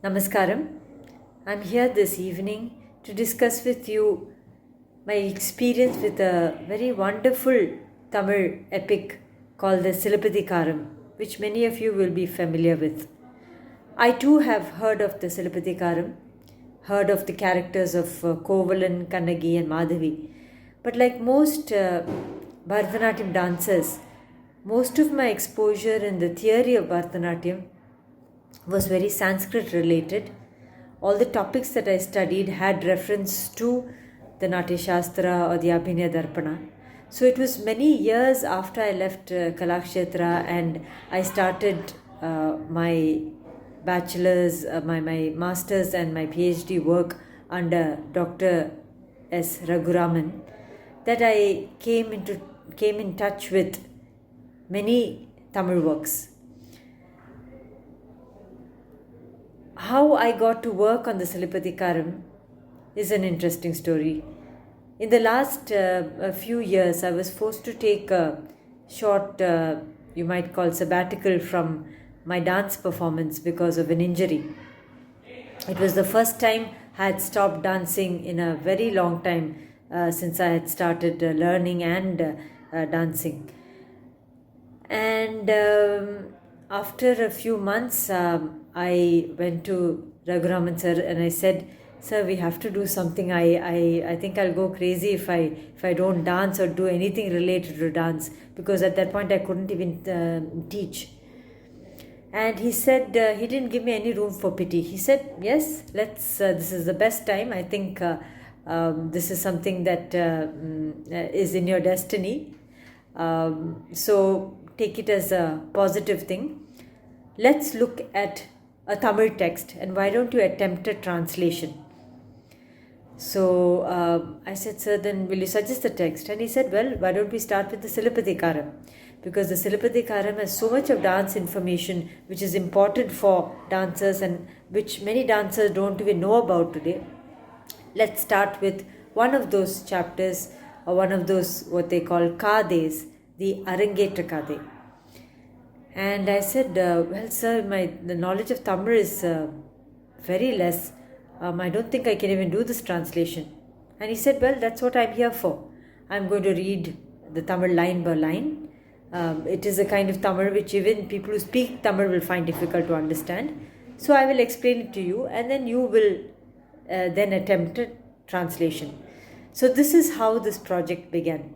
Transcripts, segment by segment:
Namaskaram. I'm here this evening to discuss with you my experience with a very wonderful Tamil epic called the Silapadikaram, which many of you will be familiar with. I too have heard of the Silapadikaram, heard of the characters of Kovalan, Kannagi, and Madhavi. But like most Bharatanatyam dancers, most of my exposure in the theory of Bharatanatyam was very Sanskrit related. All the topics that I studied had reference to the Natya Shastra or the Abhinaya Darpana. So it was many years after I left Kalakshetra and I started my bachelor's, my master's and my PhD work under Dr. S.Raghuraman that I came in touch with many Tamil works. How I got to work on the Silapadikaram is an interesting story. In the last few years, I was forced to take a short, you might call sabbatical from my dance performance because of an injury. It was the first time I had stopped dancing in a very long time since I had started learning and dancing. And after a few months, I went to Raghuraman sir and I said, "Sir, we have to do something. I think I'll go crazy if I don't dance or do anything related to dance, because at that point I couldn't even teach." And he said, he didn't give me any room for pity. He said, "Yes, let's. This is the best time. I think this is something that is in your destiny. So take it as a positive thing. Let's look at a Tamil text and why don't you attempt a translation?" So I said, "Sir, then will you suggest the text?" And he said, "Well, why don't we start with the Silapadikaram? Because the Silapadikaram has so much of dance information which is important for dancers and which many dancers don't even know about today. Let's start with one of those chapters or one of those what they call Kades, the Arangetra Kade." And I said, "Well, sir, the knowledge of Tamil is very less. I don't think I can even do this translation." And he said, "Well, that's what I'm here for. I'm going to read the Tamil line by line. It is a kind of Tamil which even people who speak Tamil will find difficult to understand. So I will explain it to you and then you will then attempt a translation." So this is how this project began.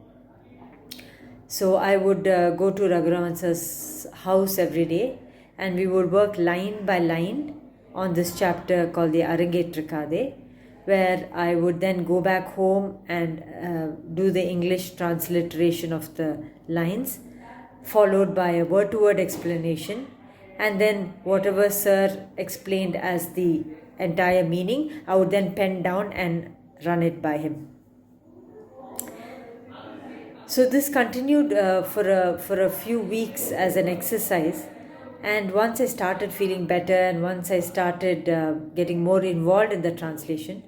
So I would go to Raghuraman sir's house every day and we would work line by line on this chapter called the Arangetra Kade, where I would then go back home and do the English transliteration of the lines, followed by a word-to-word explanation, and then whatever sir explained as the entire meaning, I would then pen down and run it by him. So this continued for a few weeks as an exercise, and once I started feeling better and once I started getting more involved in the translation,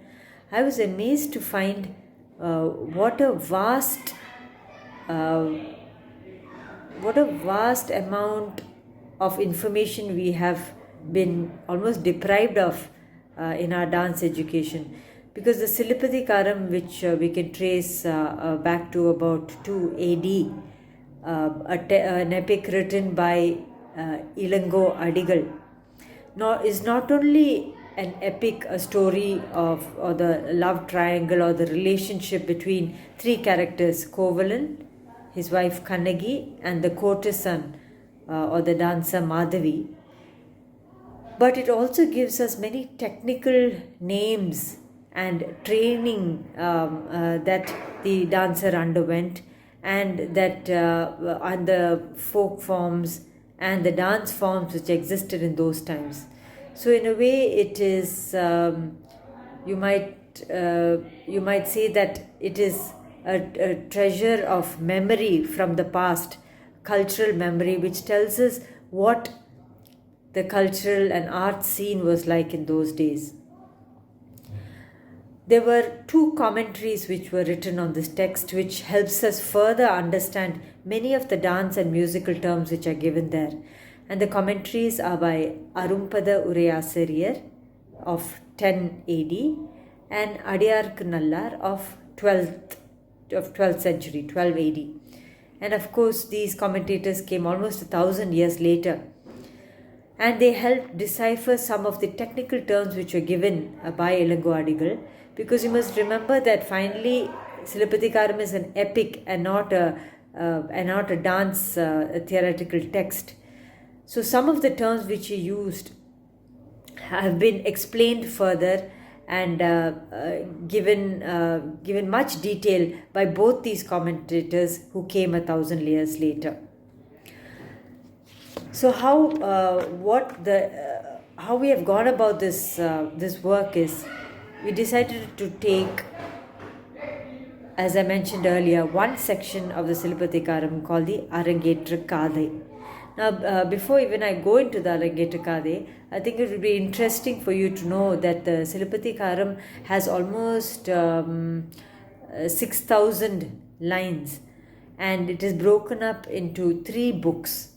I was amazed to find what a vast amount of information we have been almost deprived of in our dance education. Because the Silapadikaram, which we can trace back to about 2 AD, an epic written by Ilango Adigal, is not only an epic, a story of or the love triangle or the relationship between three characters, Kovalan, his wife Kannagi, and the courtesan or the dancer Madhavi, but it also gives us many technical names and training that the dancer underwent, and that and the folk forms and the dance forms which existed in those times. So in a way it is you might say that it is a treasure of memory from the past, cultural memory, which tells us what the cultural and art scene was like in those days. There were 2 commentaries which were written on this text, which helps us further understand many of the dance and musical terms which are given there. And the commentaries are by Arumpada Urayasariyar of 10 AD and Adiyarku Nallar of 12th century, 12 AD. And of course, these commentators came almost 1,000 years later, and they helped decipher some of the technical terms which were given by Ilango Adigal, because you must remember that finally Silapadikaram is an epic and not a dance theoretical text. So some of the terms which he used have been explained further and given much detail by both these commentators who came 1,000 years later. So how we have gone about this work is, we decided to take, as I mentioned earlier, one section of the Silapadikaram called the Arangetra Kadai. Now, before even I go into the Arangetra Kadai, I think it would be interesting for you to know that the Silapadikaram has almost 6,000 lines, and it is broken up into 3 books.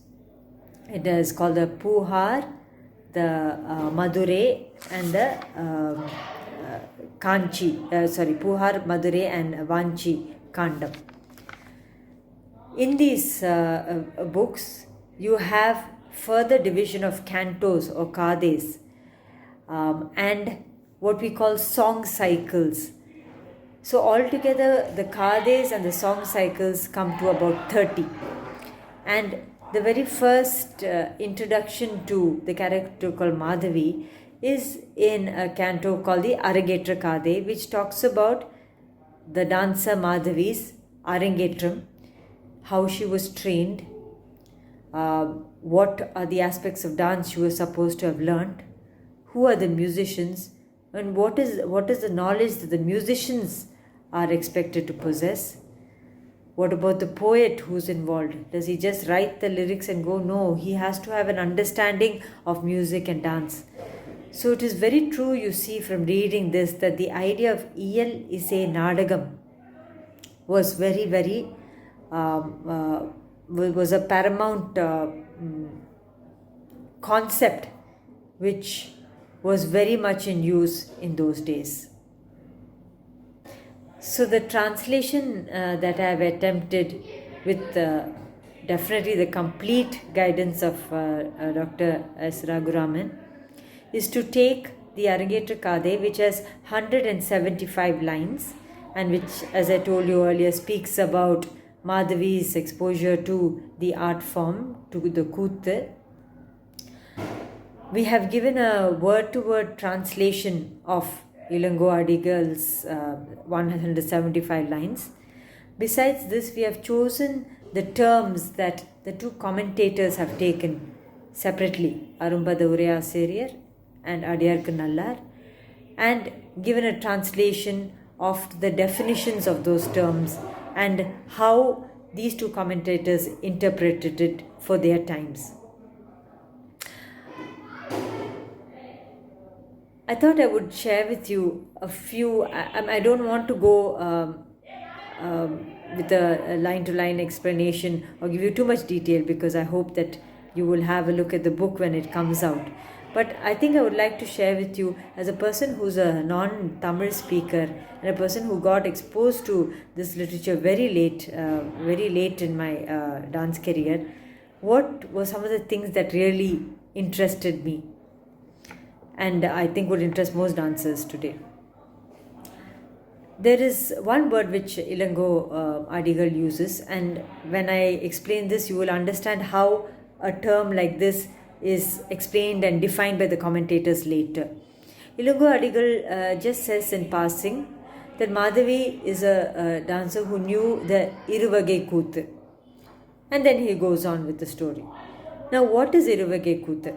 It is called the Puhar, the Madure, and the Puhar, Madure, and Vanchi Kandam. In these books, you have further division of cantos or kades, and what we call song cycles. So altogether, the kades and the song cycles come to about 30. And the very first introduction to the character called Madhavi is in a canto called the Arangetra Kade, which talks about the dancer Madhavi's Arangetram, how she was trained, what are the aspects of dance she was supposed to have learned, who are the musicians, and what is the knowledge that the musicians are expected to possess. What about the poet who's involved? Does he just write the lyrics and go? No, he has to have an understanding of music and dance. So it is very true, you see from reading this, that the idea of Iyal Ise Nadagam was very, very was a paramount concept which was very much in use in those days. So the translation that I have attempted, with definitely the complete guidance of Dr. S.Raghuraman, is to take the Arangetra Kade, which has 175 lines and which, as I told you earlier, speaks about Madhavi's exposure to the art form, to the Kuthu. We have given a word-to-word translation of Ilango Adigal's 175 lines. Besides this, we have chosen the terms that the 2 commentators have taken separately, Arumbada Urayasiriyar and Adiyarku Nallar, and given a translation of the definitions of those terms and how these 2 commentators interpreted it for their times. I thought I would share with you a few. I don't want to go with a line-to-line explanation or give you too much detail, because I hope that you will have a look at the book when it comes out. But I think I would like to share with you, as a person who's a non-Tamil speaker and a person who got exposed to this literature very late in my dance career, what were some of the things that really interested me and I think would interest most dancers today. There is one word which Ilango Adigal uses, and when I explain this, you will understand how a term like this is explained and defined by the commentators later. Ilango Adigal just says in passing that Madhavi is a dancer who knew the Iruvage Kuthu. And then he goes on with the story. Now, what is Iruvage Kuthu?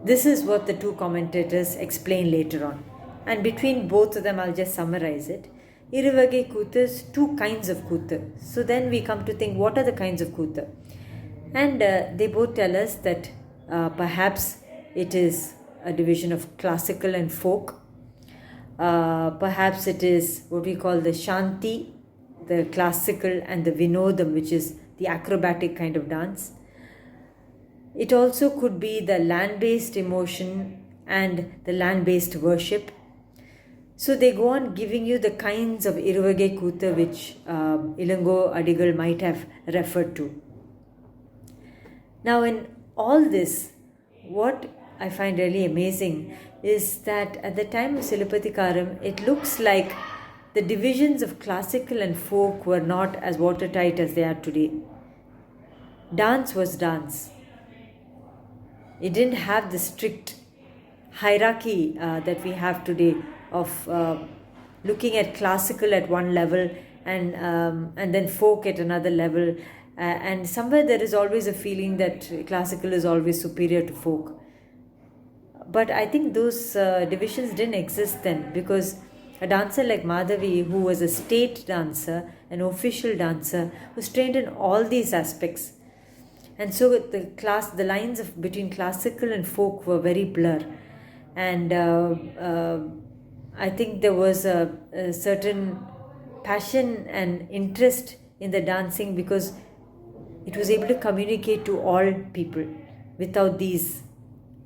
This is what the 2 commentators explain later on. And between both of them, I'll just summarize it. Iruvage Kuthu is 2 kinds of Kuthu. So then we come to think, what are the kinds of Kuthu? And they both tell us that perhaps it is a division of classical and folk. Perhaps it is what we call the Shanti, the classical, and the Vinodam, which is the acrobatic kind of dance. It also could be the land-based emotion and the land-based worship. So they go on giving you the kinds of Iruvage Kutha which Ilango Adigal might have referred to. Now in all this, what I find really amazing is that at the time of Silapadikaram, it looks like the divisions of classical and folk were not as watertight as they are today. Dance was dance. It didn't have the strict hierarchy that we have today of looking at classical at one level and then folk at another level. And somewhere there is always a feeling that classical is always superior to folk. But I think those divisions didn't exist then, because a dancer like Madhavi, who was a state dancer, an official dancer, was trained in all these aspects. And so the lines between classical and folk were very blurred. And I think there was a certain passion and interest in the dancing because it was able to communicate to all people without these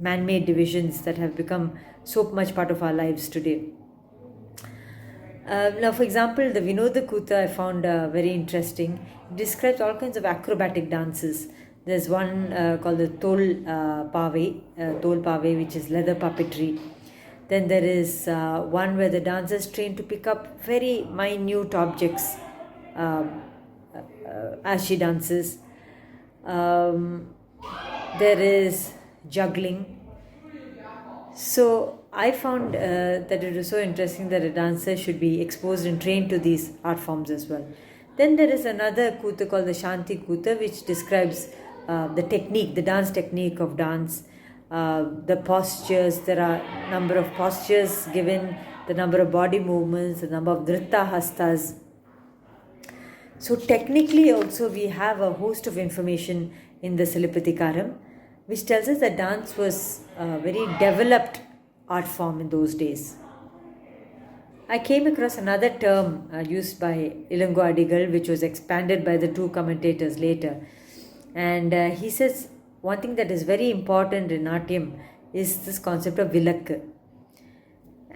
man-made divisions that have become so much part of our lives today. Now, for example, the Vinoda Kutha I found very interesting. It describes all kinds of acrobatic dances. There's one called the Tol Pave, which is leather puppetry. Then there is one where the dancers train to pick up very minute objects as she dances. There is juggling. So I found that it was so interesting that a dancer should be exposed and trained to these art forms as well. Then there is another Kutha called the Shanti Kutha, which describes the technique, the dance technique of dance, the postures. There are a number of postures given, the number of body movements, the number of Dhritta Hastas. So technically also we have a host of information in the Silapadikaram, which tells us that dance was a very developed art form in those days. I came across another term used by Ilango Adigal, which was expanded by the two commentators later. And he says one thing that is very important in Natyam is this concept of vilakku.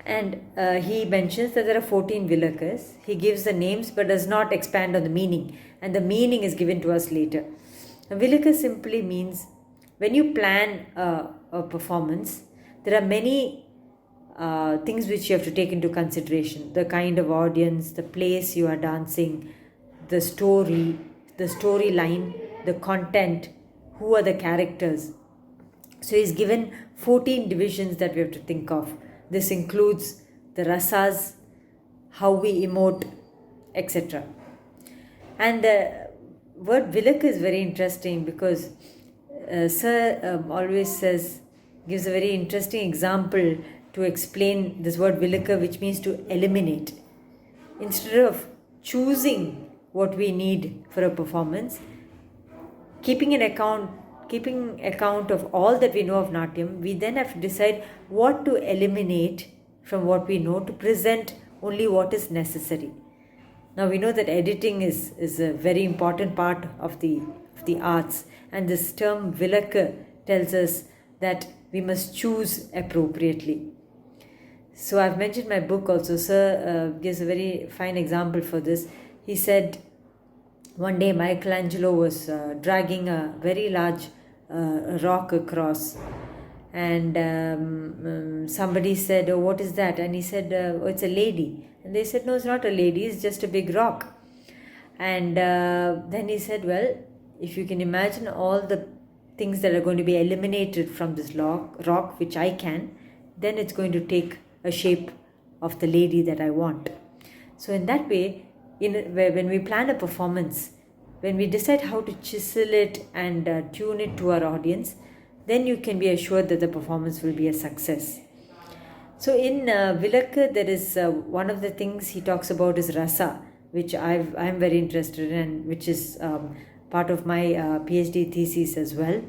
And he mentions that there are 14 vilakas. He gives the names but does not expand on the meaning. And the meaning is given to us later. A vilaka simply means when you plan a performance, there are many things which you have to take into consideration. The kind of audience, the place you are dancing, the story, the storyline, the content, who are the characters. So he's given 14 divisions that we have to think of. This includes the rasas, how we emote, etc. And the word vilaka is very interesting because Sir always gives a very interesting example to explain this word vilaka, which means to eliminate. Instead of choosing what we need for a performance, keeping account of all that we know of Natyam, we then have to decide what to eliminate from what we know to present only what is necessary. Now we know that editing is a very important part of the arts, and this term vilaka tells us that we must choose appropriately. So I've mentioned my book also. Sir gives a very fine example for this. He said one day Michelangelo was dragging a very large rock across, and somebody said, "Oh, what is that?" And he said, "Oh, it's a lady." And they said, "No, it's not a lady, it's just a big rock." And then he said, "Well, if you can imagine all the things that are going to be eliminated from this rock, which I can, then it's going to take a shape of the lady that I want." So in that way, when we plan a performance, when we decide how to chisel it and tune it to our audience, then you can be assured that the performance will be a success. So in Vilaka, there is one of the things he talks about is rasa, which I'm very interested in, and which is part of my PhD thesis as well.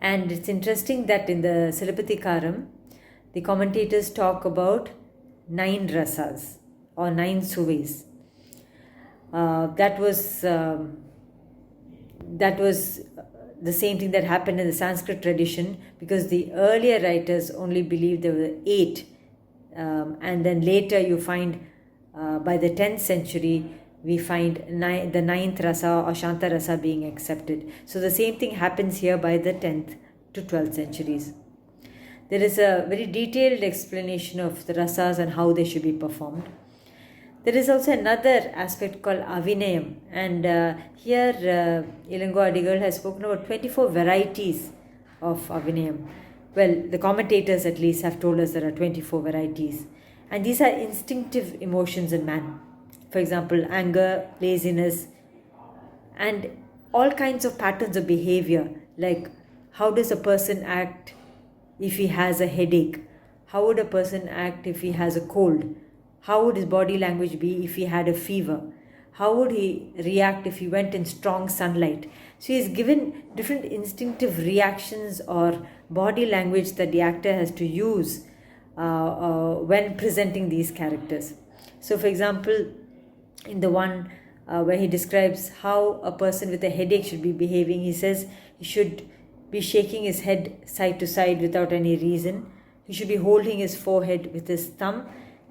And it's interesting that in the Silapadikaram, the commentators talk about 9 rasas or 9 suves. That was the same thing that happened in the Sanskrit tradition, because the earlier writers only believed there were 8. And then later you find by the 10th century, we find the 9th rasa or Shanta rasa being accepted. So the same thing happens here by the 10th to 12th centuries. There is a very detailed explanation of the rasas and how they should be performed. There is also another aspect called Avinayam, and here Ilango Adigal has spoken about 24 varieties of Avinayam. Well, the commentators at least have told us there are 24 varieties, and these are instinctive emotions in man. For example, anger, laziness, and all kinds of patterns of behavior, like how does a person act if he has a headache? How would a person act if he has a cold? How would his body language be if he had a fever? How would he react if he went in strong sunlight? So he is given different instinctive reactions or body language that the actor has to use when presenting these characters. So for example, in the one where he describes how a person with a headache should be behaving, he says he should be shaking his head side to side without any reason. He should be holding his forehead with his thumb.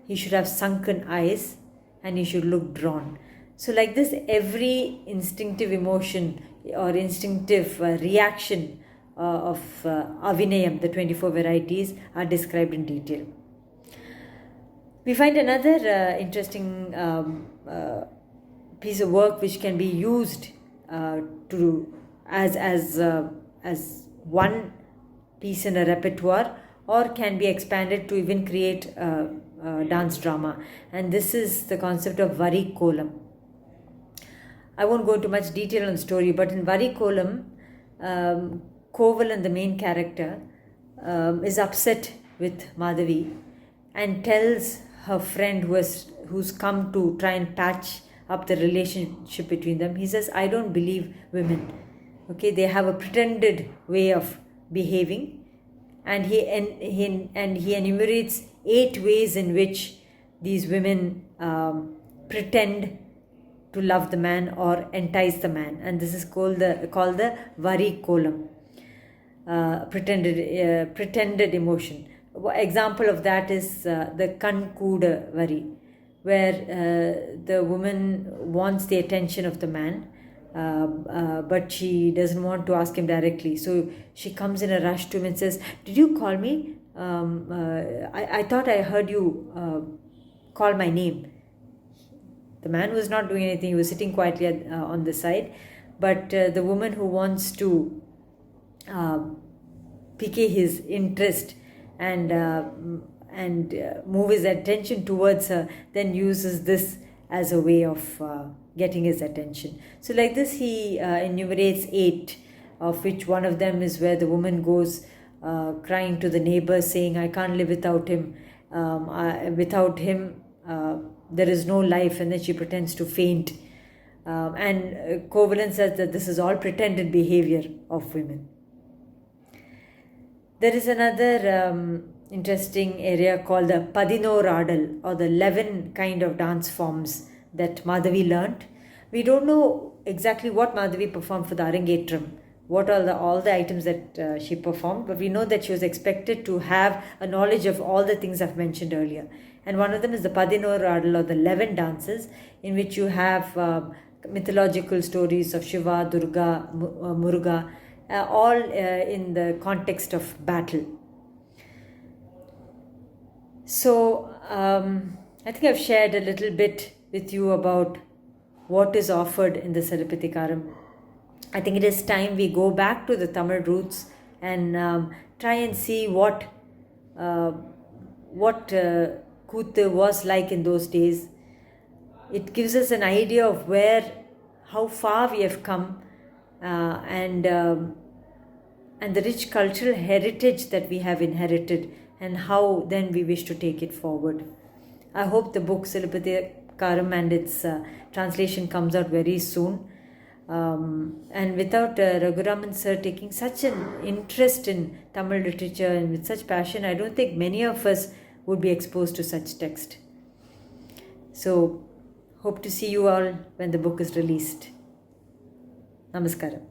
He should have sunken eyes, and he should look drawn. So like this, every instinctive emotion or instinctive reaction of Avinayam, the 24 varieties, are described in detail. We find another interesting piece of work which can be used as one piece in a repertoire, or can be expanded to even create dance drama, and this is the concept of Varikolam. I won't go into much detail on the story, but in Varikolam, Kovalan, the main character, is upset with Madhavi and tells her friend who's come to try and patch up the relationship between them. He says, I don't believe women. Okay, they have a pretended way of behaving, and he enumerates 8 ways in which these women pretend to love the man or entice the man, and this is called the Varikolam, pretended emotion. Example of that is the Kankuda Vari, where the woman wants the attention of the man, but she doesn't want to ask him directly. So she comes in a rush to him and says, did you call me? I thought I heard you call my name. The man was not doing anything. He was sitting quietly on the side. But the woman who wants to pique his interest and move his attention towards her, then uses this as a way of getting his attention. So like this, he enumerates 8, of which one of them is where the woman goes crying to the neighbor, saying, I can't live without him. Without him, there is no life, and then she pretends to faint. And Kovalan says that this is all pretended behavior of women. There is another interesting area called the Padinoradal, or the 11 kind of dance forms that Madhavi learnt. We don't know exactly what Madhavi performed for the Arangetram, what are all the items that she performed, but we know that she was expected to have a knowledge of all the things I've mentioned earlier. And one of them is the Padinoradal, or the 11 dances, in which you have mythological stories of Shiva, Durga, Muruga, all in the context of battle. So I think I've shared a little bit with you about what is offered in the Silapadikaram. I think it is time we go back to the Tamil roots and try and see what Kuthu was like in those days. It gives us an idea of how far we have come, and the rich cultural heritage that we have inherited, and how then we wish to take it forward. I hope the book Silapadikaram and its translation comes out very soon. And without Raghuraman sir taking such an interest in Tamil literature and with such passion, I don't think many of us would be exposed to such text. So, hope to see you all when the book is released. Namaskaram.